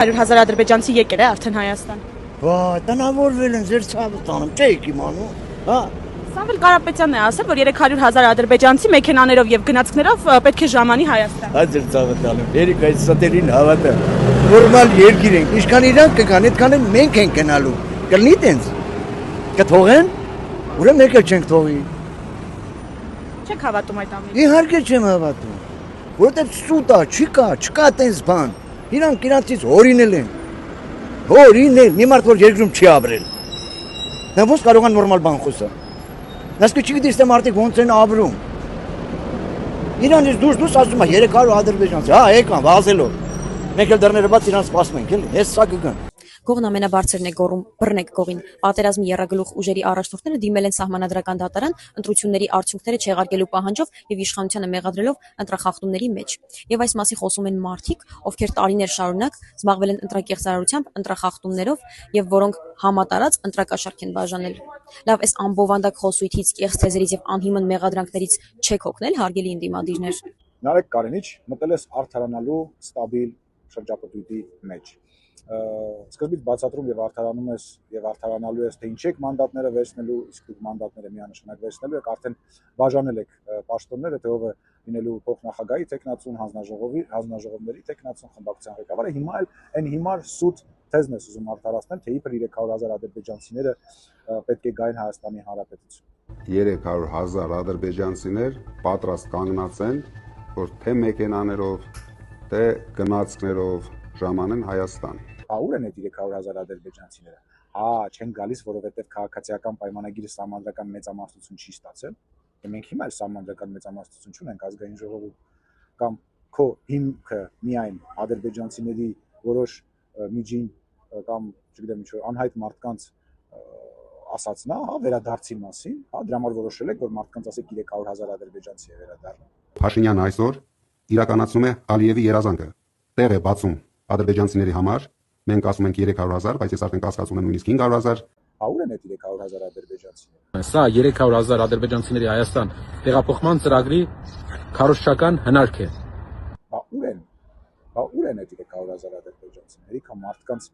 100,000 ադրբեջանցի եկել է արդեն Հայաստան։ Վայ, տնավորվել են ձեր ցավը տանում, չեք իմանում, հա։ Սամվել Կարապետյանն է ասել, որ 300,000 ադրբեջանցի մեքենաներով եւ գնացքներով պետք է ժամանի Հայաստան։ Հա ձեր ցավը տանում, երեք այս սատերին հավատա։ Նորմալ երկիր ենք, ինչքան իրանք կգան, այդքան էլ մենք ենք գնալու։ Կլինի տենց։ Կթողեն, ուրեմն եկել չենք թողի։ Չեք հավատում այդ ամենին։ Իհարկե չեմ հավատում, որովհետեւ սուտ է, չկա տենց բան։ Իրանք իրանցից հորինել են։ Հորինել, մի մարդ որ երկրում չի ապրել։ Նա ո՞նց կարող է նորմալ բան խոսալ։ Նասկի չգիտես թե մարդիկ ոնց են ապրում։ Իրանից դուրս ասում է 300 ադրբեջանցի, հա, եկան վազելով։ Մենք էլ դռները բաց իրանց սպասում ենք, էլի, հեսա կգան։ Գողն ամենաբարձրն է գոռում բռնեք գողին։ Պատերազմի եռագլուխ ուժերի առաջնորդները դիմել են սահմանադրական դատարան ընտրությունների արդյունքները չեղարկելու պահանջով եւ իշխանությանը մեղադրելով ընտրախախտումների մեջ։ Եվ այս մասին խոսում են մարդիկ, ովքեր տարիներ շարունակ զբաղվել են ընտրակեղծարարությամբ, ընտրախախտումներով եւ որոնք համատարած ընտրակաշառք են բաժանել։ Լավ, այս ամբովանդակ խոսույթից, կեղծ թեզերից եւ անհիմն մեղադրանքներից չեք հոգնել, հարգելի ընդդիմադիրներ։ Նարեկ Կարենիչ մտել ես արդարանալու ստաբիլ շրջապտույտի մեջ։ Սկզբից բացատրում եւ արդարանում ես եւ արդարանալու ես թե ինչ եք մանդատները վերցնելու, իսկ դուք մանդատները միանշանակ վերցնելու եք, արդեն բաժանել եք պաշտոնները, թե ով է լինելու փոխնախագահի տեխնացուն, հանձնաժողովների տեխնացուն, խմբակցության ղեկավարը, հիմա էլ այն հիմար սուտ թեզն ես ուզում արդարացնել, թե իբր 300,000 ադրբեջանցիները պետք է գային Հայաստանի Հանրապետություն։ 300,000 ադրբեջանցիներ պատրաստ կանգնած են, որ թե մեքենաներով, թե գնացքներով ժամանեն Հայաստան։ Ուր են այդ 300,000 ադրբեջանցիները։ Հա, չեն գալիս, որովհետև քաղաքացիական պայմանագիրը սահմանադրական մեծամասնություն չի ստացել։ Մենք հիմա էլ սահմանադրական մեծամասնություն չունենք ազգային ժողովում կամ քո հիմքը միայն ադրբեջանցիների որոշ միջին կամ չգիտեմ ինչ անհայտ մարդկանց ասացնա, հա, վերադարձի մասին, հա, դրա համար որոշել եք, որ մարդկանց ասեք 300,000 ադրբեջանցի է վերադառնում։ Փաշինյանը այսօր իրականացնում է Ալիևի երազանքը։ Տեղ է բացում ադրբեջանցիների համար։ Մենք ասում ենք 300,000, բայց ես արդեն կասկածում եմ նույնիսկ 500,000։ Ուր են այդ 300,000 ադրբեջանցիները։ Սա 300,000 ադրբեջանցիների Հայաստան տեղափոխման ծրագրի քարոզչական հնարք է։ Ուր են այդ 300,000 ադրբեջանցիների կամ մարդկանց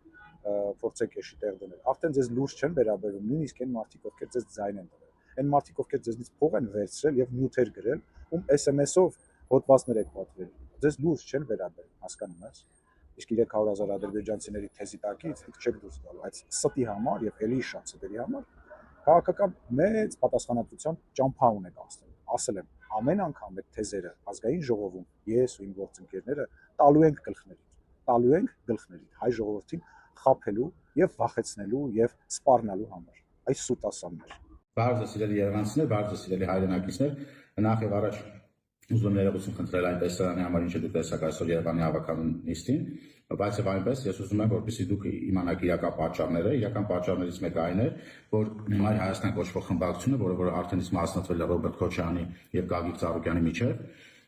փորձեք էշի տեղ դնել։ Արդեն ձեզ լուրջ չեն վերաբերում, նույնիսկ այն մարդիկ, ովքեր ձեզ ձայն են տվել։ Այն մարդիկ, ովքեր ձեզնից փող են վերցրել եւ նյութեր գրել, ում SMS-ով հոդվածներ եք պատվել։ Ձեզ լուրջ չեն վերաբերում, հասկանում ես։ Իսկ 300,000 ադրբեջանցիների թեզի տակից դուք չեք դուրս գալու, այդ ստի համար եւ ելի շատ ստերի համար քաղաքական մեծ պատասխանատվության ճամփա ունեք ասել։ Ասել եմ, ամեն անգամ այդ թեզերը ազգային ժողովում ես ու իմ գործընկերները տալու ենք գլխների հայ ժողովրդին խաբելու եւ վախեցնելու եւ սպառնալու համար։ Այս սուտասաններ։ Բարձր սիրելի երևանցիներ, բարձր սիրելի հայրենակիցներ, նախ եւ առաջ ուզում ներողություն խնդրել այն տեսարանի համար, ինչ դուք տեսաք այսօր Երևանի հավաքական նիստին, բայց եւ այնպես ես ուզում եմ, որպեսզի դուք իմանաք իրական պատճառներից մեկը այն է, որ Մայր Հայաստան կոչվող խմբակցությունը, որը արդեն իսկ մասնատվել է Ռոբերտ Քոչարյանի եւ Գագիկ Ծառուկյանի միջեւ,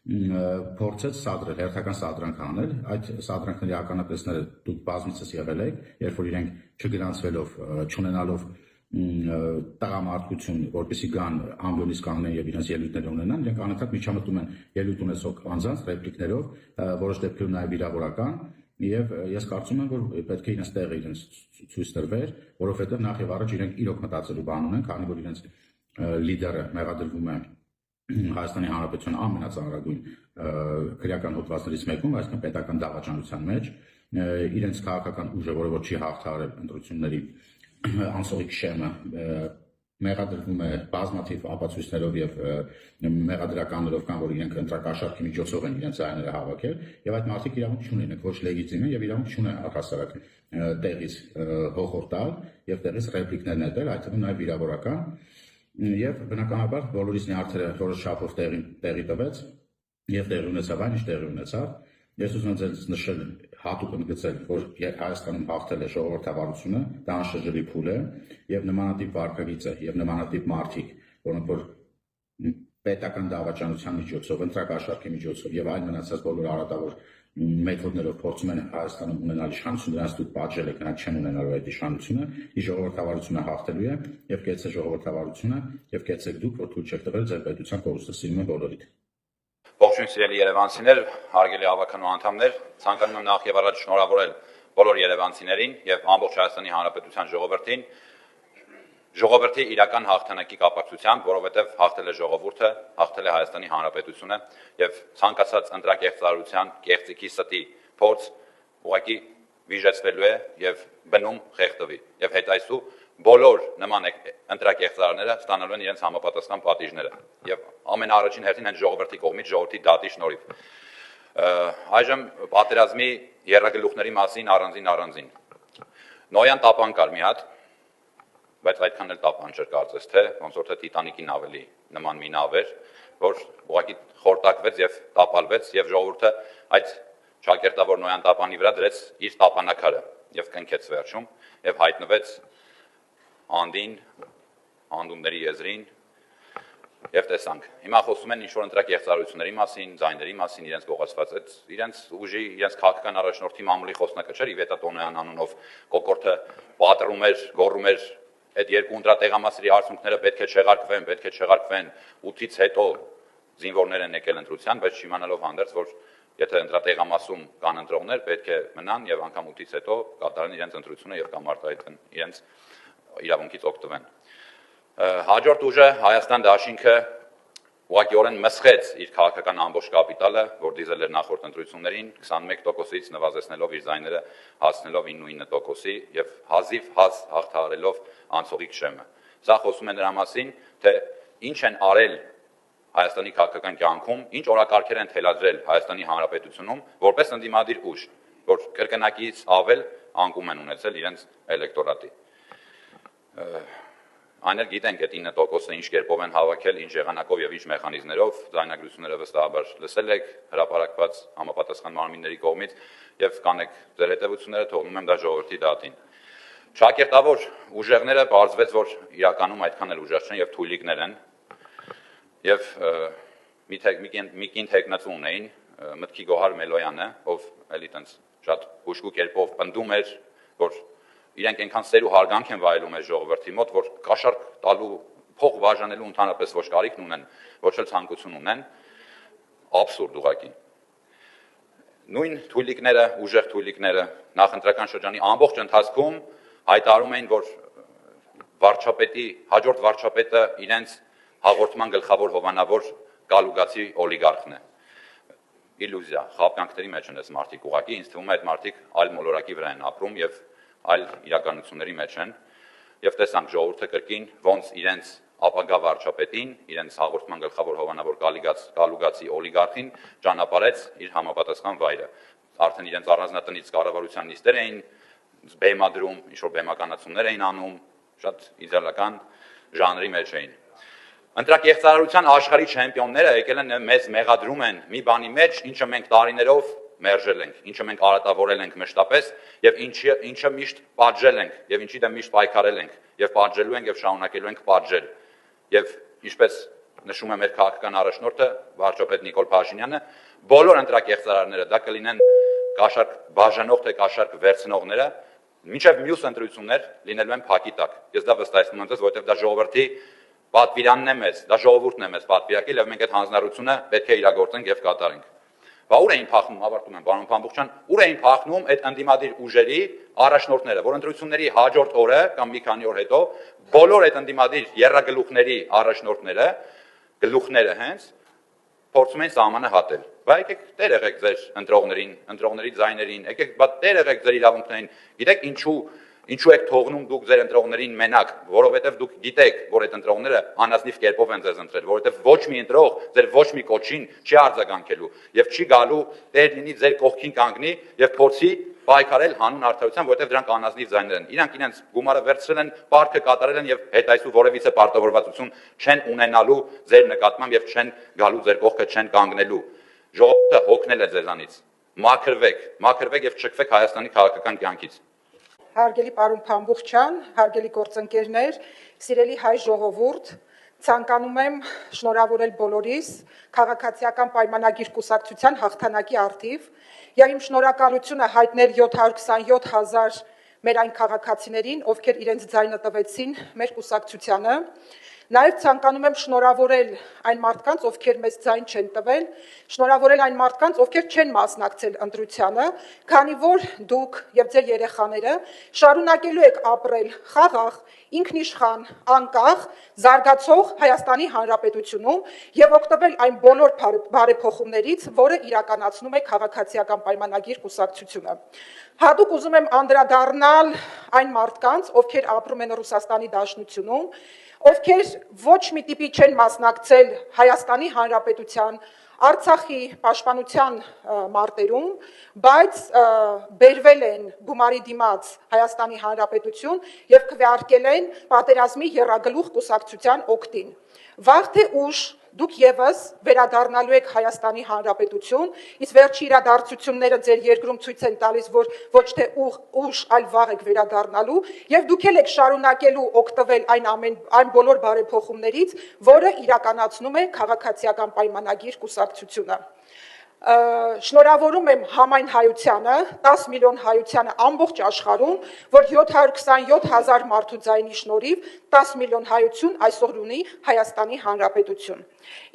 փորձեց սադրել, հերթական սադրանք անել, այդ սադրանքների ականատեսները դուք բազմիցս եղել եք, երբ որ իրենք չգրանցվելով, չունենալով տղամարդկություն, որպեսզի գան ամբիոնից կանգնեն եւ իրենց ելույթները ունենան, իրենք անընդհատ միջամտում են ելույթ ունեցող անձանց ռեպլիկներով, որոշ դեպքերում նաեւ վիրավորական, եւ ես կարծում եմ, որ պետք է իրենց տեղը իրենց ցույց տրվեր, որովհետեւ նախ եւ առաջ իրենք իրոք մտածելու բան ունեն, քանի որ իրենց լիդերը մեղադրվում է Հայաստանի Հանրապետության ամենածանրագույն քրեական հոդվածներից մեկում, այսինքն պետական դավաճանության մեջ, իրենց քաղաքական ուժը, որը որ չի հաղթահարել ընտրությունների անսողիկ շեմը մեղադրվում է բազմաթիվ ապացույցներով եւ մեղադրականներով կան, որ իրենք ընտրակաշառքի միջոցով են իրենց ձայները հավաքել եւ այդ մարդիկ իրավունք չունեն, ոչ լեգիտիմ են եւ իրավունք չունեն առհասարակ տեղից հոխորտալ եւ տեղից ռեպլիկներ նետել, այդ թվում նաեւ վիրավորական եւ բնականաբար բոլորիս նյարդերը որոշ չափով տեղի տվեց եւ տեղի ունեցավ այն, ինչ տեղի ունեցավ։ Ես ուզում եմ ձեզ նշել հատուկ ընդգծել, որ Հայաստանում հաղթել է ժողովրդավարությունը, դա անշրջելի փուլ է եւ նմանատիպ վարքագիծը եւ նմանատիպ մարդիկ, որոնք որ պետական դավաճանության միջոցով, ընտրակաշառքի միջոցով եւ այլ մնացած բոլոր արատավոր մեթոդներով փորձում են Հայաստանում ունենալ իշխանություն, դրանց դուք պատժել եք, նրանք չեն ունենալու այդ իշխանությունը, ի ժողովրդավարությունը հաղթելու է եւ կեցե ժողովրդավարությունը եւ կեցեք դուք, որ թույլ չեք տվել ձեր պետության կորուստը սիրում են բոլորիդ։ Ողջույն սիրելի երևանցիներ, հարգելի հավաքական անդամներ, ցանկանում եմ նախ եւ առաջ շնորհավորել բոլոր երևանցիներին եւ ամբողջ Հայաստանի Հանրապետության ժողովրդին ժողովրդի իրական հաղթանակի կապակցությամբ, որովհետեւ հաղթել է ժողովուրդը, հաղթել է Հայաստանի Հանրապետությունը եւ ցանկացած ընտրակեղծարարության, կեղծիքի ստի փորձ ուղղակի վիժեցվելու է եւ բնում խեղդվի եւ հետայսու բոլոր նման ընտրակեղծարարները ստանալու են իրենց համապատասխան պատիժները եւ ամենաառաջին հերթին հենց ժողովրդի կողմից ժողովրդի դատի շնորհիվ այժմ պատերազմի երրագլուխների մասին առանձին Նոյան տապան կար մի հատ բայց այդքան էլ տապան չէր կարծես թե ոնց որ թե Տիտանիկին ավելի նման մի նավ էր որ ուղղակի խորտակվեց եւ տապալվեց եւ ժողովուրդը այդ ճակերտավոր Նոյան տապանի վրա դրեց իր տապանակարը եւ կնքեց վերջում եւ հայտնվեց անդին անդունների եզրին եւ տեսանք հիմա խոսում են ինչ-որ ընտրակեղծարարությունների մասին, ձայների մասին, իրենց գողացված այդ իրենց ուժի, իրենց քաղաքական առաջնորդի մամուլի խոսնակը չէր Իվետա Տոնոյան անունով կոկորտը պատռում էր, գոռում էր այդ երկու ընտրատեղամասերի արդյունքները պետք է չեղարկվեն 8-ից հետո զինվորներ են եկել ընտրության, բայց չիմանալով հանդերձ որ եթե ընտրատեղամասում կան ընտրողներ, պետք է մնան եւ անգամ 8-ից հետո կատարեն իրենց ընտրությունը եւ կամ արտահայտեն իրենց իրավունքից օգտվեն։ Հաջորդ ուժը Հայաստան դաշինքը ուղղակիորեն մսխեց իր քաղաքական ամբողջ կապիտալը, որ դիզել էր նախորդ ընտրություններին 21%-ից նվազեցնելով իր ձայները հասնելով 99%-ի եւ հազիվ հաղթահարելով անցողիկ շեմը։ Սա խոսում է նրա մասին, թե ինչ են արել Հայաստանի քաղաքական կյանքում, ինչ օրակարգեր են թելադրել Հայաստանի Հանրապետությունում, որպես ընդդիմադիր ուժ, որ կրկնակից ավել անկում են ունեցել իրենց էլեկտորատի։ Այն էլ գիտենք այդ 9%-ը ինչ կերպով են հավաքել, ինչ եղանակով եւ ինչ մեխանիզմներով, ձայնագրությունները վստահաբար լսել եք հրապարակված համապատասխան մարմինների կողմից եւ կանեք ձեր հետևությունները թողնում եմ դա ժողովրդի դատին։ Ճակերտավոր ուժեղները բարձվեց, որ իրականում այդքան էլ ուժեղ չեն եւ թույլիկներ են եւ մի կին տեխնացու ունեին Մտքի Գոհար Մելոյանը, ով էլի տենց շատ հուշկու կերպով պնդում էր, որ իրենք այնքան սեր ու հարգանք են վայելում այս ժողովրդի մոտ, որ կաշառք տալու փող բաժանելու ընդհանրապես ոչ կարիքն ունեն, ոչ էլ ցանկություն ունեն, աբսուրդ ուղղակի։ Նույն թույլիկները, ուժեղ թույլիկները նախընտրական շրջանի ամբողջ ընթացքում հայտարարում էին, որ հաջորդ վարչապետը իրենց հաղորդման գլխավոր հովանավոր գալուգացի օլիգարխն է։ Իլյուզիա, խաբկանքների մեջ են այս մարդիկ ուղղակի, ինձ թվում է այդ մարդիկ այլ մոլորակի վրա են ապրում եւ այլ իրականությունների մեջ են եւ տեսանք ժողովուրդը կրկին ոնց իրենց ապագա վարչապետին, իրենց հաղորդման գլխավոր հովանավոր գալուգացի օլիգարխին ճանապարհեց իր համապատասխան վայրը։ Արդեն իրենց առանձնատնից կառավարության նիստեր էին բեմադրում, ինչ-որ բեմականացումներ էին անում, շատ իդեալական ժանրի մեջ էին։ Ընտրակեղծարարության աշխարհի չեմպիոնները եկել են մեզ մեղադրում են մի բանի մեջ, ինչը մենք տարիներով մերժել ենք, ինչը մենք արատավորել ենք մշտապես եւ ինչը միշտ պատժել ենք եւ ինչի դեմ միշտ պայքարել ենք եւ պատժելու ենք եւ շարունակելու ենք պատժել։ Եվ ինչպես նշում է մեր քաղաքական առաջնորդը վարչապետ Նիկոլ Փաշինյանը, բոլոր ընտրակեղծարարները դա կլինեն կաշառք բաժանող թե կաշառք վերցնողները, մինչև մյուս ընտրություններ լինելու են փակի տակ։ Ես դա վստահեցնում եմ ձեզ, որովհետեւ դա ժողովրդի պատվիրանն է մեզ, դա ժողովուրդն է մեզ պատվիրակել եւ մենք այդ հանձնառությունը պետք է իրագործենք եւ կատարենք։ Բա ուր էին փախնում, ավարտում եմ, պարոն Փամբուխյան, ուր էին փախնում այդ ընդդիմադիր ուժերի առաջնորդները, որ ընտրությունների հաջորդ օրը կամ մի քանի օր հետո բոլոր այդ ընդդիմադիր երրագլուխների առաջնորդները, գլուխները հենց փորձում են սահմանը հատել։ Բա եկեք տեր եղեք ձեր ընտրողներին, ընտրողների ձայներին, եկեք բա տեր եղեք ձեր իրավունքներին։ Գիտեք ինչու եք թողնում դուք ձեր ընտրողներին մենակ, որովհետև դուք գիտեք, որ այդ ընտրողները անազնիվ կերպով են ձեզ ընտրել, որովհետև ոչ մի ընտրող ձեր ոչ մի կոչին չի արձագանքելու եւ չի գալու տեր լինի ձեր կողքին կանգնի եւ փորձի պայքարել հանուն արդարության, որովհետև դրանք անազնիվ ձայներ են։ Իրանք իրենց գումարը վերցրել են, պարտքը կատարել են եւ հետայսու որևիցե պարտավորվածություն չեն ունենալու ձեր նկատմամբ եւ չեն գալու ձեր կողքը չեն կանգնելու։ Ժողովուրդը հոգնել է ձեզանից։ Մաքրվեք եւ չքվեք Հայաստանի քաղաքական կյանքից։ Հարգելի պարոն Փամբուխյան, հարգելի գործընկերներ, սիրելի հայ ժողովուրդ, ցանկանում եմ շնորհավորել բոլորիս քաղաքացիական պայմանագիր կուսակցության հաղթանակի առթիվ եւ իմ շնորհակալությունը հայտնել 727,000 մեր այն քաղաքացիներին, ովքեր իրենց ձայնը տվեցին մեր կուսակցությանը։ Նաև ցանկանում եմ շնորհավորել այն մարդկանց, ովքեր մեզ ձայն չեն տվել, շնորհավորել այն մարդկանց, ովքեր չեն մասնակցել ընտրությանը, քանի որ դուք եւ ձեր երեխաները շարունակելու եք ապրել խաղաղ, ինքնիշխան, անկախ, զարգացող Հայաստանի Հանրապետությունում եւ օգտվել այն բոլոր բարեփոխումներից, որը իրականացնում է քաղաքացիական պայմանագիր կուսակցությունը։ Հատուկ ուզում եմ անդրադառնալ այն մարդկանց, ովքեր ապրում են Ռուսաստանի Դաշնությունում, ովքեր ոչ մի տիպի չեն մասնակցել Հայաստանի Հանրապետության Արցախի պաշտպանության մարտերում, բայց բերվել են գումարի դիմաց Հայաստանի Հանրապետություն եւ քվեարկել են պատերազմի եռագլուխ կուսակցության օգտին։ Վաղ թե ուշ դուք եւս վերադառնալու եք Հայաստանի Հանրապետություն, իսկ վերջի իրադարձությունները ձեր երկրում ցույց են տալիս, որ ոչ թե ուշ, այլ վաղ եք վերադառնալու, եւ դուք եք շարունակելու օգտվել այն բոլոր բարեփոխումներից, որը իրականացնում է քաղաքացիական պայմանագիր կուսակցությունը։ Շնորհավորում եմ համայն հայությանը, 10 միլիոն հայությանը ամբողջ աշխարհում, որ 727,000 մարդու ձայնի շնորհիվ 10 միլիոն հայություն այսօր ունի Հայաստանի Հանրապետություն։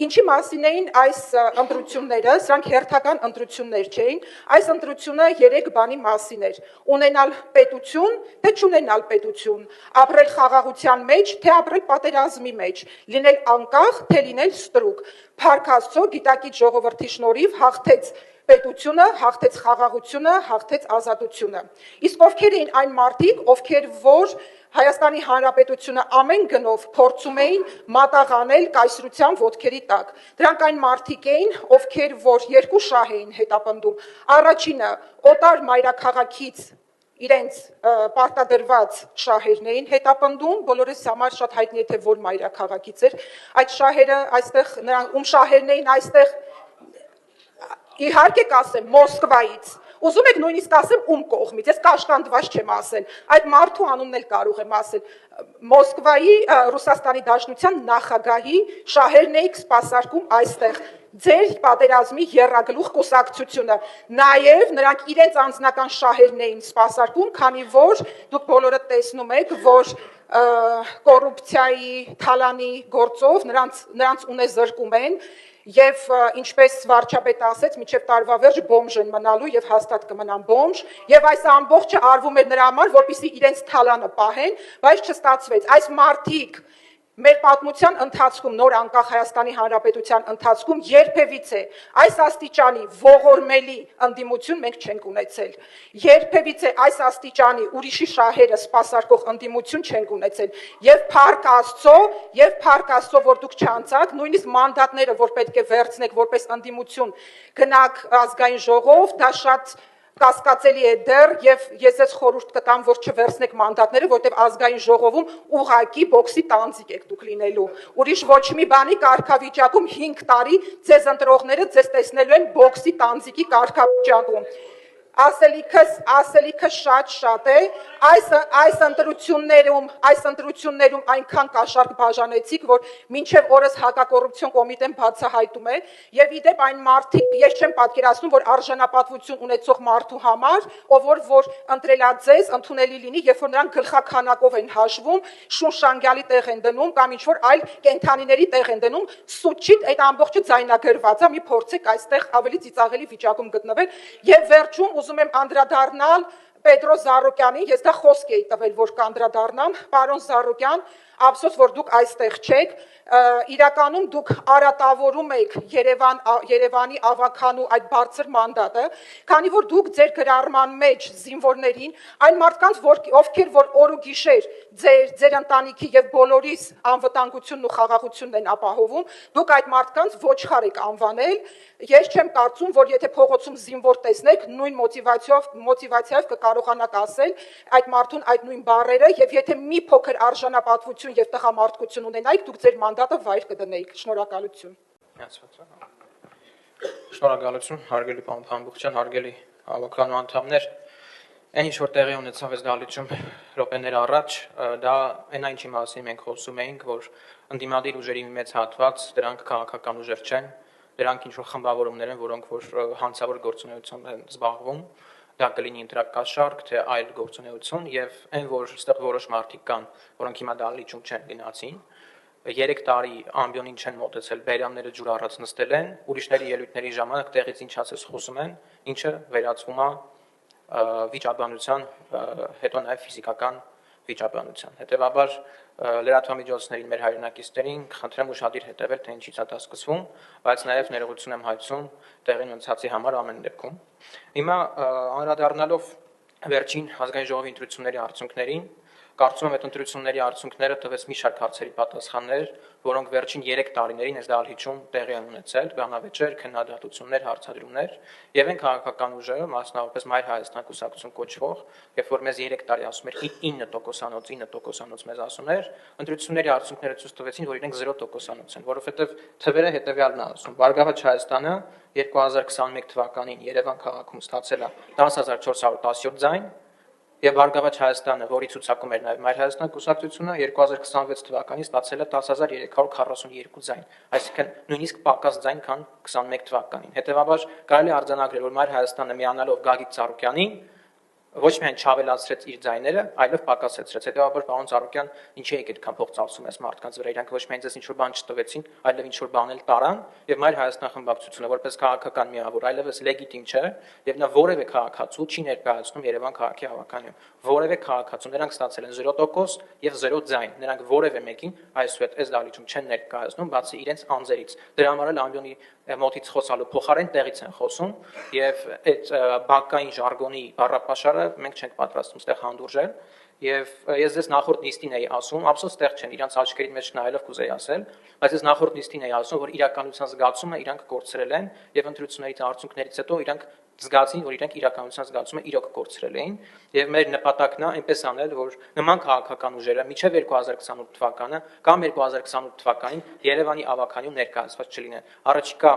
Ինչի մասին էին այս ընտրությունները, սրանք հերթական ընտրություններ չէին, այս ընտրությունը 3 բանի մասին էր. ունենալ պետություն, թե չունենալ պետություն, ապրել խաղաղության մեջ, թե ապրել պատերազմի մեջ, լինել անկախ, թե լինել ստրուկ։ Փառք Աստծո, գիտակից ժողովրդի շնորհիվ հաղթեց պետությունը, հաղթեց խաղաղությունը, հաղթեց ազատությունը։ Իսկ ովքեր էին այն մարդիկ, ովքեր որ Հայաստանի Հանրապետությունը ամեն գնով փորձում էին մատաղանել կայսրության ոտքերի տակ։ Դրանք այն մարդիկ էին, ովքեր որ երկու շահ էին հետապնդում։ Առաջինը օտար մայրաքաղաքից իրենց պարտադրված շահերն էին հետապնդում, բոլորս համար շատ հայտնի է թե որ մայրաքաղաքից էր։ Այդ շահերը այստեղ նրանք ում շահերն էին այստեղ իհարկե կասեմ Մոսկվայից։ Ուզում եք նույնիսկ ասեմ ում կողմից, ես կաշկանդված չեմ ասել, այդ մարդու անունն էլ կարող եմ ասել, Մոսկվայի Ռուսաստանի Դաշնության նախագահի շահերն էիք սպասարկում այստեղ, ձեր պատերազմի եռագլուխ կուսակցությունը, նաև նրանք իրենց անձնական շահերն էին սպասարկում, քանի որ դուք բոլորը տեսնում եք, որ կոռուպցիայի, թալանի գործով նրանց ունեզրկում են, Եվ ինչպես վարչապետը ասեց, մինչև տարվա վերջ բոմժ են մնալու եւ հաստատ կմնան բոմժ, եւ այս ամբողջը արվում էր նրա համար, որպեսզի իրենց թալանը պահեն, բայց չստացվեց։ Այս մարդիկ մեր պատմության ընթացքում, նոր անկախ Հայաստանի Հանրապետության ընթացքում երբևիցե այս աստիճանի ողորմելի ընդդիմություն մենք չենք ունեցել։ Երբևիցե այս աստիճանի ուրիշի շահերը սպասարկող ընդդիմություն չենք ունեցել։ Եվ փառք Աստծո, որ դուք չանցաք, նույնիսկ մանդատները, որ պետք է վերցնեք որպես ընդդիմություն, գնաք ազգային ժողով, դա շատ կասկածելի է դեռ եւ ես ես խորհուրդ կտամ, որ չվերցնեք մանդատները, որտեղ ազգային ժողովում ուղակի բոքսի տանձիկ եք դուք լինելու։ Ուրիշ ոչ մի բանի կարգավիճակում 5 տարի ձեզ ընտրողները ձեզ տեսնելու են բոքսի տանձիկի կարգավիճակում։ Ասելիքս շատ է, այս ընտրություններում այնքան կաշառք բաժանեցիք, որ մինչև օրս հակակոռուպցիոն կոմիտեն բացահայտում է, եւ իդեպ այն մարդիկ, ես չեմ պատկերացնում, որ արժանապատվություն ունեցող մարդու համար, ով որ ընտրելած ձեզ ընդունելի լինի, երբ որ նրանք գլխաքանակով են հաշվում, շունշանգյալի տեղ են դնում կամ ինչ որ այլ կենթանիների տեղ են դնում, սուչիտ այդ ամբողջը ձայնագրված է, մի փորձեք այստեղ ավելի ծիծաղելի վիճակում գտնվել եւ վերջում ուզում եմ անդրադառնալ Պետրոս Զարոկյանին, ես դա խոսք էի տվել, որ կանդրադառնամ, պարոն Զարոկյան, ափսոս, որ դուք այստեղ չեք, իրականում դուք արատավորում եք Երևանի ավականու այդ բարձր մանդատը, քանի որ դուք ձեր գրառման մեջ զինվորներին, այն մարդկանց, ովքեր որ օր ու գիշեր ձեր ընտանիքի եւ բոլորիս անվտանգությունն ու խաղաղությունն են ապահովում, դուք այդ մարդկանց ոչխար եք անվանել, ես չեմ կարծում, որ եթե փողոցում զինվոր տեսնեք, նույն մոտիվացիայով կկարողանաք ասել այդ մարդուն այդ նույն բառերը եւ եթե մի փոքր արժանապատվություն եւ տղամարդկություն ունենայիք, դուք ձեր մանդատը վայր կդնեիք։ Շնորհակալություն։ Շնորհակալություն, հարգելի պարոն Փամբուխյան, հարգելի ավականու անդամներ։ Այն ինչ որ տեղի ունեցավ այս դահլիճում րոպեներ առաջ, դա այն ինչի մասին մենք խոսում էինք, որ ընդդիմադիր ուժերի մեծ հատված դրանք քաղաքական ուժեր չեն, դրանք ինչ որ խմբավորումներ են, որոնք որ հանցավոր գործունեությամբ են զբաղվում, դա կլինի ինտրակաշարք, թե այլ գործունեություն եւ այն որ այստեղ որոշ մարդիկ կան, որոնք հիմա դահլիճում չեն գնացին, 3 տարի ամբիոնին չեն մոտեցել, բերամները ջուր առած նստել են, ուրիշների ելույթների ժամանակ տեղից ինչ ասես խոսում են, ինչը վերածվում է վիճաբանության, հետո նաև ֆիզիկական վիճաբանության։ Հետևաբար լրատվամիջոցներին մեր հայրենակիցներին խնդրեմ ուշադիր հետևել, թե ինչից է դա սկսվում, բայց նաև ներողություն եմ հայցում տեղին ունեցածի համար ամեն դեպքում։ Հիմա անդրադառնալով վերջին ազգային ժողովի ընտրությունների արդյունքներին, կարծում եմ այդ ընտրությունների արդյունքները տվեց մի շարք հարցերի պատասխաններ, որոնք վերջին 3 տարիներին այս դահլիճում տեղի են ունեցել, բանավեճեր, քննադատություններ, հարցադրումներ, եւ այն քաղաքական ուժը, մասնավորապես Մայր Հայաստան կուսակցություն կոչվող, երբ որ մեզ 3 տարի ասում էր 9% մեզ ասում էր, ընտրությունների արդյունքները ցույց տվեցին, որ իրենք 0% են, որովհետեւ թվերը հետեւյալն է ասում. Բարգավաճ Հայաստանը 2021 թվականին Երևան քաղաքում ստացել է 10417 ձայն, եւ Բարգավաճ Հայաստանը, որի ցուցակում էր նաեւ Մայր Հայաստան կուսակցությունը, 2026 թվականին ստացել է 10342 ձայն, այսինքն նույնիսկ պակաս ձայն, քան 21 թվականին։ Հետևաբար կարելի է արձանագրել, որ Մայր Հայաստանը միանալով Գագիկ Ծառուկյանին ոչ միայն չավելացրեց իր ձայները, այլև պակասեցրեց։ Հետևաբար պարոն Ծառուկյան, ինչի եք այդքան փող ծախսում այս մարդկանց վրա, իրանք ոչ միայն ձեզ ինչ-որ բան չտվեցին, այլև ինչ-որ բան էլ տարան, եւ Մայր Հայաստան խմբակցությունը որպես քաղաքական միավոր այլևս լեգիտիմ չէ, եւ նա որևէ քաղաքացու չի ներկայացնում Երևան քաղաքի հավաքանյում։ Որևէ քաղաքացու, նրանք ստացել են 0% եւ 0 ձայն, նրանք որևէ մեկին այսուհետ այս դահլիճում չեն ներկայացնում, բացի իրենց անձերից։ Դրա համար էլ ամբիոնի մոտից խոսալու փոխարեն տեղից են խոսում եւ այդ բակային ժարգոնի բառապաշարը մենք չենք պատրաստվում ստեղ հանդուրժել եւ ես ձեզ նախորդ նիստին էի ասում, ափսոս ստեղ չեն, իրանց աչքերի մեջ նայելով կուզեի ասել, բայց ես նախորդ նիստին էի ասում, որ իրականության զգացումը իրանք կորցրել են եւ ընտրություններից արդյունքներից հետո իրանք զգացին, որ իրանք իրականության զգացումը իրոք կորցրել էին եւ մեր նպատակն է այնպես անել, որ նման քաղաքական ուժերը մինչեւ 2028 թվականը կամ 2028 թվականին Երևանի ավականյում ներկայացված չլինեն։ Առաջիկա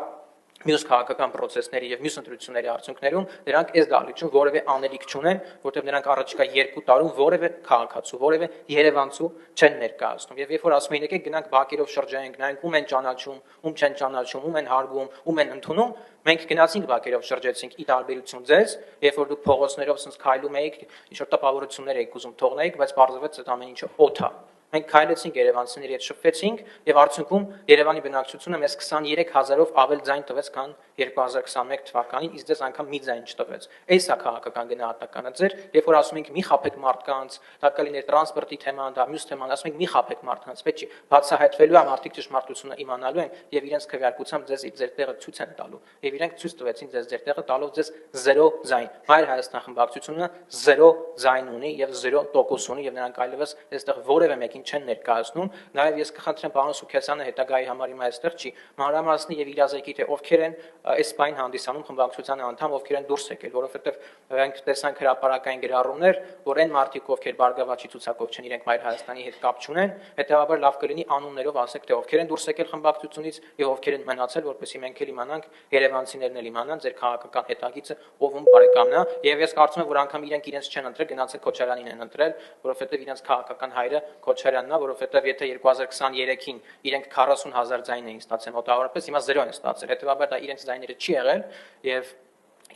մյուս քաղաքական process-ների եւ մյուս ընտրությունների արդյունքներում նրանք այս դահլիճում որևէ անելիք չունեն, որտեղ նրանք առաջիկա 2 տարում որևէ քաղաքացու, որևէ երևանցու չեն ներկայացնում։ Եվ երբ որ ասում են եկեք գնանք բակերով շրջանենք, նայենք ում են ճանաչում, ում չեն ճանաչում, ում են հարգում, ում են ընդունում, մենք գնացինք բակերով շրջեցինք ի տարբերություն ձեզ, երբ որ դուք փողոցներով ասես քայլում էիք, ինչ որ տպավորություններ էիք ուզում թողնեիք, բայց բարձրացած այդ ամեն ինչը օդ է։ Մենք քայլեցինք երևանցիների հետ շփվեցինք եւ արդյունքում Երևանի բնակչությունը մեզ 23000-ով ավել ձայն տվեց, քան 2021 թվականին, իսկ դες անգամ մի ձայն չտվեց։ Այս է քաղաքական գնահատականը ձեր, երբ որ ասում ենք մի խափեք մարդկանց, դա կլիներ տրանսպորտի թեման, դա մյուս թեման, ասում ենք մի խափեք մարդկանց, պետք չի բացահայտվելու է մարդիկ ճշմարտությունը իմանալու են եւ իրենց քվեարկությամբ ձեզ ձեր տեղը ցույց են տալու։ Եվ իրենք ցույց տվեցին ձեր տեղը տալով ձեզ 0 ձայն։ Մայր Հայաստան խմբակցությունը 0 ձայն ունի եւ 0% ունի եւ նրանք այլևս այստեղ որևէ մեկին չեն ներկայացնում։ Նաեւ ես կխնդրեմ պարոն Սուքեսյանը հետագայի համար հիմա այստեղ չի մանրամասնի եւ իրազեկի թե ովքեր են այս բան հանդիսանում խմբակցության անդամ, ովքեր են դուրս եկել, որովհետեւ մենք տեսանք հրապարակային գրառումներ, որ այն մարդիկ, ովքեր Բարգավաճի ցուցակով չեն, իրենք Մայր Հայաստանի հետ կապ չունեն, հետեւաբար լավ կլինի անուններով ասեք, թե ովքեր են դուրս եկել խմբակցությունից եւ ովքեր են մնացել, որպեսզի մենք էլ իմանանք, երևանցիներն էլ իմանան ձեր քաղաքական հետագիծը ով ում բարեկամն է, եւ ես կարծում եմ, որ անգամ իրենց չեն ընտրել, գնացել Քոչարյանին են ընտրել, որովհետեւ իրենց քաղաքական հայրը Քոչարյանն է, որովհետեւ եթե 2023-ին իրենք 40000 ձայն էին ստացել, մոտավորապես հիմա 0 են ստացել, հետեւաբար դա իրենց ձայները չի եղել եւ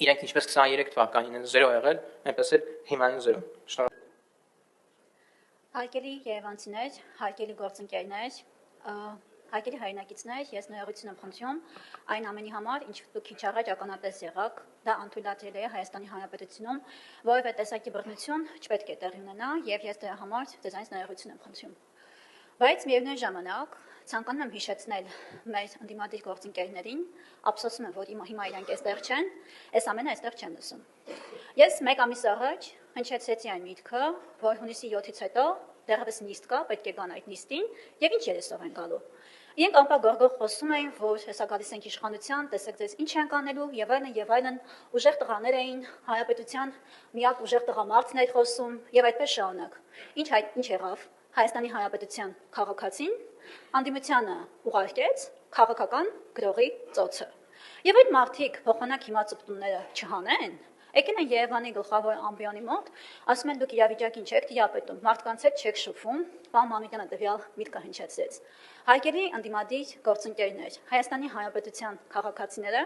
իրենք ինչպես 23 թվականին են 0 եղել, այնպես էլ հիմա են 0։ Հարգելի երևանցիներ, հարգելի գործընկերներ, հարգելի հայրենակիցներ, ես ներողություն եմ խնդրում այն ամենի համար, ինչ դուք քիչ առաջ ականատես եղաք, դա անթույլատրել է Հայաստանի Հանրապետությունում, որովհետեւ տեսակի բռնություն չպետք է տեղի ունենա եւ ես դրա համար ձեզանից ներողություն եմ խնդրում։ Բայց միևնույն ժամանակ ցանկանում եմ հիշեցնել մեր ընդդիմադիր գործընկերներին, ափսոսում եմ, որ հիմա իրանք այստեղ չեն, այս ամենը այստեղ չեն լսում։ Ես 1 ամիս առաջ հնչեցրեցի այն միտքը, որ հունիսի 7-ից հետո դեռևս նիստ կա, պետք է գան այդ նիստին, եւ ինչ երեսով են գալու։ Իրենք անպագորգող խոսում էին, որ հեսա գալիս ենք իշխանության, տեսեք ձեզ ինչ են կանելու, եւ այլն, ուժեղ տղաներ էին, հանրապետության միակ ուժեղ տղամարդն էր խոսում, եւ այդպես շարունակ։ Ինչ եղավ։ Հայաստանի Հանրապետության քաղաքացին անդիմությանը ուղարկեց քաղաքական գրողի ծոցը։ Եվ այդ մարդիկ փոխանակ հիմա ծպտումները չհանեն, եկել են Երևանի գլխավոր ամբիոնի մոտ, ասում են դուք իրավիճակին չեք տիրապետում, մարդկանց հետ չեք շփվում, Պարոն Մանուկյանը տվյալ միտքը հնչեցրեց։ Հարգելի ընդդիմադիր գործընկերներ, Հայաստանի Հանրապետության քաղաքացիները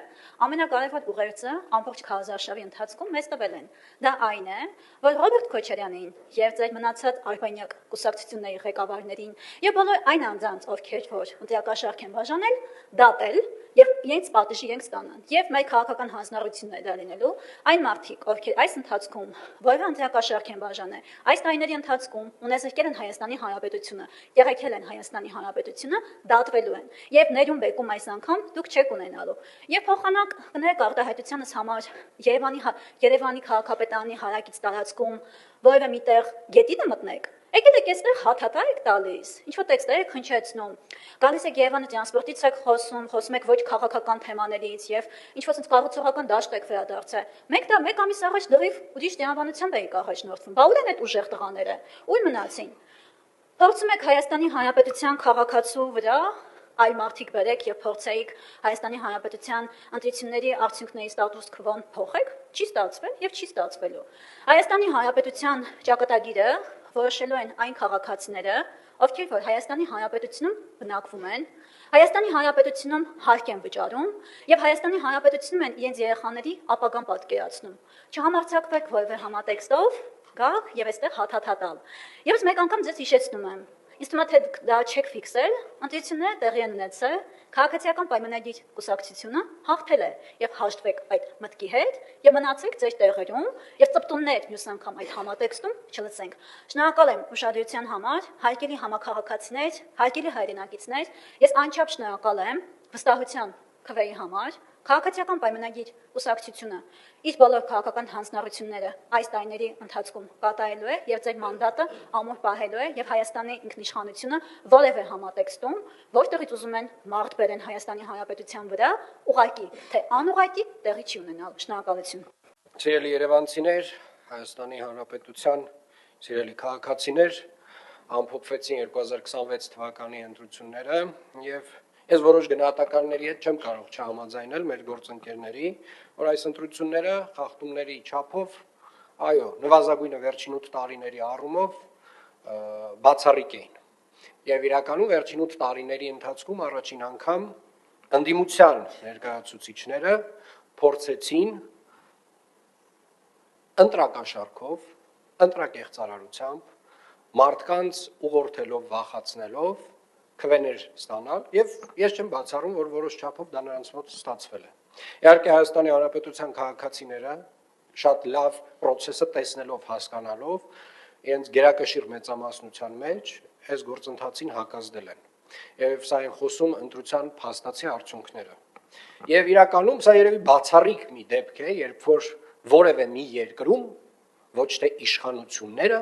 ամենակարևոր ուղերձը ամբողջ քարոզարշավի ընթացքում մեզ տվել են։ Դա այն է, որ Ռոբերտ Քոչարյանին եւ ձեր մնացած արբանյակ կուսակցությունների ղեկավարներին եւ բոլոր այն անձանց, ովքեր որ ընտրակաշարք են բաժանել, դատել եւ իրենց պատժի իրենք ստանան։ Եվ մեր քաղաքական հանձնառությունները դա լինելու այն մարդիկ, ովքեր այս ընթացքում որևէ ընտրակաշարք են բաժանել, այս տարիների ընթացքում ունեցել են Հայաստանի Հանրապետությունը, եղեկել են Հայաստանի Հանրապետությունը, դատվելու են։ Եվ ներում բեկում այս անգամ դուք չեք ունենալու։ Եվ փոխանակ կներեք արտահայտությանս համար Երևանի քաղաքապետարանի հարակից տարածքում որևէ միտեղ գետինը մտնեք։ Եկեք եք այստեղ հաթաթա եք տալիս, ինչ-որ տեքստեր եք հնչեցնում, գալիս եք Երևանի տրանսպորտից եք խոսում եք ոչ քաղաքական թեմաներից եւ ինչ-որ sense կառուցողական դաշտ եք վերադարձել։ Մենք դա մեկ ամիս առաջ լրիվ ուրիշ տրամաբանությամբ էինք առաջնորդվում։ Բա ուր են այդ ուժեղ տղաները։ Ուր մնացին։ Փորձում եք Հայաստանի Հանրապետության քաղաքացու վրա այլ մարդիկ բերեք եւ փորձեիք Հայաստանի Հանրապետության ընտրությունների արդյունքների ստատուս քվոն փոխեք, չի ստացվել եւ չի ստացվելու։ Հայաստանի Հանրապետության ճակատագիրը որոշելու են այն քաղաքացիները, ովքեր որ Հայաստանի Հանրապետությունում բնակվում են, Հայաստանի Հանրապետությունում հարկ են վճարում եւ Հայաստանի Հանրապետությունում են իրենց երեխաների ապագան պատկերացնում։ Չհամարձակվեք որևէ համատեքստով գալ եւ այստեղ հաթաթատալ։ Եվս մեկ անգամ ձեզ հիշեցնում եմ։ Ինձ թվում է թե դա չեք ֆիքսել, ընտրությունները տեղի են ունեցել, քաղաքացիական պայմանագիր կուսակցությունը հաղթել է եւ հաշտվեք այդ մտքի հետ եւ մնացեք ձեր տեղերում եւ ծպտուններ մյուս անգամ այդ համատեքստում չլսենք։ Շնորհակալ եմ ուշադրության համար, հարգելի համակարգացիներ, հարգելի հայրենակիցներ, ես անչափ շնորհակալ եմ վստահության քվեի համար։ Քաղաքացիական պայմանագիր կուսակցությունը իր բոլոր քաղաքական հանձնառությունները այս տարիների ընթացքում կատարելու է եւ ձեր մանդատը ամուր պահելու է եւ Հայաստանի ինքնիշխանությունը որևէ համատեքստում, որտեղից ուզում են մարդ բերեն Հայաստանի Հանրապետության վրա, ուղղակի թե անուղղակի տեղի չի ունենալ։ Շնորհակալություն։ Սիրելի երևանցիներ, Հայաստանի Հանրապետության սիրելի քաղաքացիներ, ամփոփվեցին 2026 թվականի ընտրությունները եւ ես որոշ գնահատականների հետ չեմ կարող չհամաձայնել մեր գործընկերների, որ այս ընտրությունները խախտումների չափով, այո, նվազագույնը վերջին 8 տարիների առումով բացառիկ էին։ Եվ իրականում վերջին 8 տարիների ընթացքում առաջին անգամ ընդդիմության ներկայացուցիչները փորձեցին ընտրակաշառքով, ընտրակեղծարարությամբ, մարդկանց ուղղորդելով, վախացնելով քվեներ ստանալ եւ ես չեմ բացառում, որ որոշ չափով դա նրանց մոտ ստացվել է։ Իհարկե Հայաստանի Հանրապետության քաղաքացիները շատ լավ process-ը տեսնելով, հասկանալով, իրենց գերակշիռ մեծամասնության մեջ այս գործընթացին հակազդել են։ Եվ սա են խոսում ընտրության փաստացի արդյունքները։ Եվ իրականում սա երևի բացառիկ մի դեպք է, երբ որ որևէ մի երկրում ոչ թե իշխանությունները,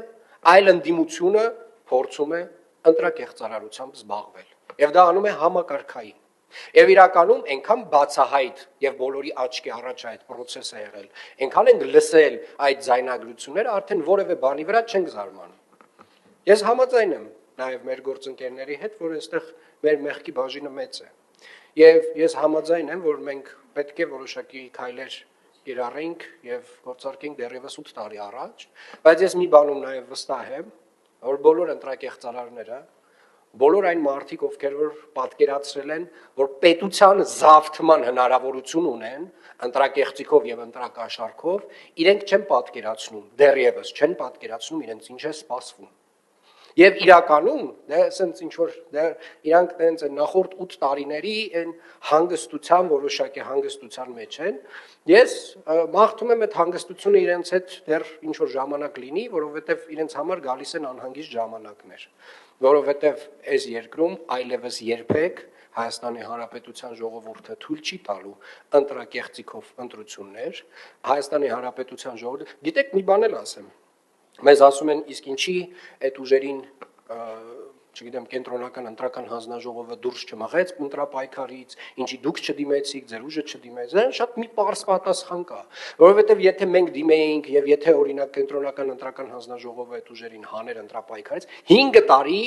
այլ ընդդիմությունը փորձում է ընտրակեղծարարությամբ զբաղվել։ Եվ դա անում է համակարգային։ Եվ իրականում այնքան բացահայտ եւ բոլորի աչքի առաջ այդ process-ը եղել, այնքան ենք լսել այդ ձայնագրությունները, արդեն որևէ բանի վրա չենք զարմանում։ Ես համաձայն եմ նաեւ մեր գործընկերների հետ, որ այստեղ մեր մեղքի բաժինը մեծ է։ Եվ ես համաձայն եմ, որ մենք պետք է որոշակի քայլեր կիրառենք եւ գործարկենք դեռևս 8 տարի առաջ, բայց ես մի բանում նաեւ վստահ եմ, որ բոլոր ընտրակեղծարարները, բոլոր այն մարդիկ, ովքեր որ պատկերացրել են, որ պետության զավթման հնարավորություն ունեն ընտրակեղծիքով եւ ընտրակաշառքով, իրենք չեն պատկերացնում, դեռևս չեն պատկերացնում իրենց ինչ է սպասվում։ Եվ իրականում, ասենց ինչ որ իրանք տենց են նախորդ 8 տարիների այն հանգստության, որոշակի հանգստության մեջ են, ես մաղթում եմ այդ հանգստությունը իրենց հետ դեռ ինչ որ ժամանակ լինի, որովհետև իրենց համար գալիս են անհանգիստ ժամանակներ, որովհետև այս երկրում այլևս երբեք Հայաստանի Հանրապետության ժողովուրդը թույլ չի տալու ընտրակեղծիքով ընտրություններ, Հայաստանի Հանրապետության ժողովուրդը, գիտեք մի բան էլ ասեմ, մեզ ասում են իսկ ինչի այդ ուժերին, չգիտեմ, կենտրոնական ընտրական հանձնաժողովը դուրս չմղեց ընտրապայքարից, ինչի դուք չդիմեցիք, ձեր ուժը չդիմեց, դա շատ մի պարզ պատասխան կա, որովհետև եթե մենք դիմեինք եւ եթե օրինակ կենտրոնական ընտրական հանձնաժողովը այդ ուժերին հաներ ընտրապայքարից, 5 տարի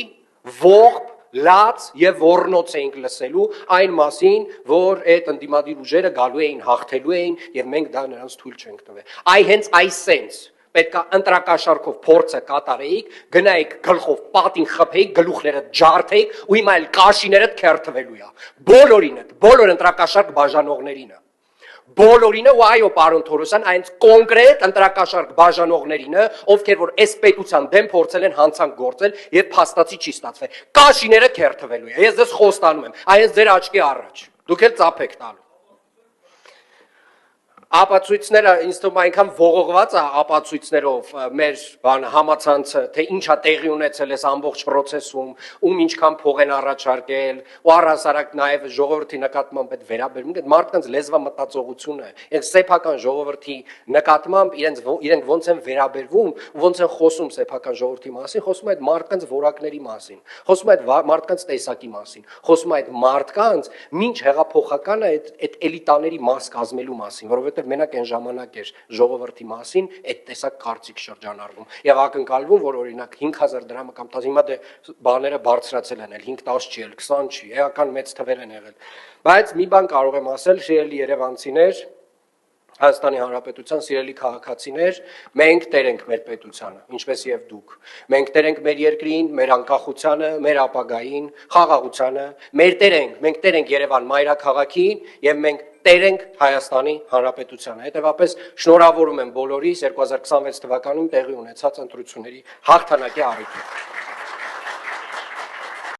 ողբ լաց եւ ոռնոց էինք լսելու այն մասին, որ այդ ընդդիմադիր ուժերը գալու էին, հաղթելու էին եւ մենք դա նրանց թույլ չենք տվել։ Այ հենց այս sense պետք է ընտրակաշարքով փորձը կատարեիք, գնայիք գլխով պատին խփեիք, գլուխները ջարդեիք ու հիմա էլ կաշիներդ քերթվելու է։ Բոլորին, բոլոր ընտրակաշարք բաժանողներին։ Բոլորինը ու այո պարոն Թորոսյան, այնց կոնկրետ ընտրակաշարք բաժանողներին, ովքեր որ այս պետության դեմ փորձել են հանցանք գործել եւ փաստացի չի ստացվել։ Կաշիները քերթվելու է։ Ես ձեզ խոստանում եմ, այնց ձեր աչքի առաջ։ Դուք էլ ծափեք տալու։ Ապացույցները ինձ թվում այնքան ողողված է ապացույցներով մեր համացանցը, թե ինչա տեղի ունեցել այս ամբողջ process-ում, ում ինչքան փող են առաջարկել, ու առհասարակ նաև ժողովրդի նկատմամբ այդ վերաբերմունքը, այդ մարդկանց լեզվամտածողությունը, այս սեփական ժողովրդի նկատմամբ իրենք ոնց են վերաբերվում, ոնց են խոսում սեփական ժողովրդի մասին, խոսում է այդ մարդկանց որակների մասին, խոսում է այդ մարդկանց տեսակի մասին, խոսում է այդ մարդկանց ինչ հեղափոխականը այդ էլիտաների մաս կազմելու մասին, որովհետև մենակ այն ժամանակ էր ժողովրդի մասին այդ տեսակ կարծիք շրջանառվում եւ ակնկալվում, որ օրինակ 5000 դրամը կամ 10 հիմա դե բաները բարձրացել են, 5-10 չի, 20 չի, էական մեծ թվեր են եղել։ Բայց մի բան կարող եմ ասել, սիրելի երևանցիներ, Հայաստանի Հանրապետության սիրելի քաղաքացիներ, մենք տեր ենք մեր պետությանը, ինչպես եւ դուք։ Մենք տեր ենք մեր երկրին, մեր անկախությանը, մեր ապագային, խաղաղությանը, մեր մենք տեր ենք Երևան մայրաքաղաքին եւ մենք տեր ենք Հայաստանի Հանրապետությանը։ Հետևաբար շնորհավորում եմ բոլորիս 2026 թվականին տեղի ունեցած ընտրությունների հաղթանակի առիթով։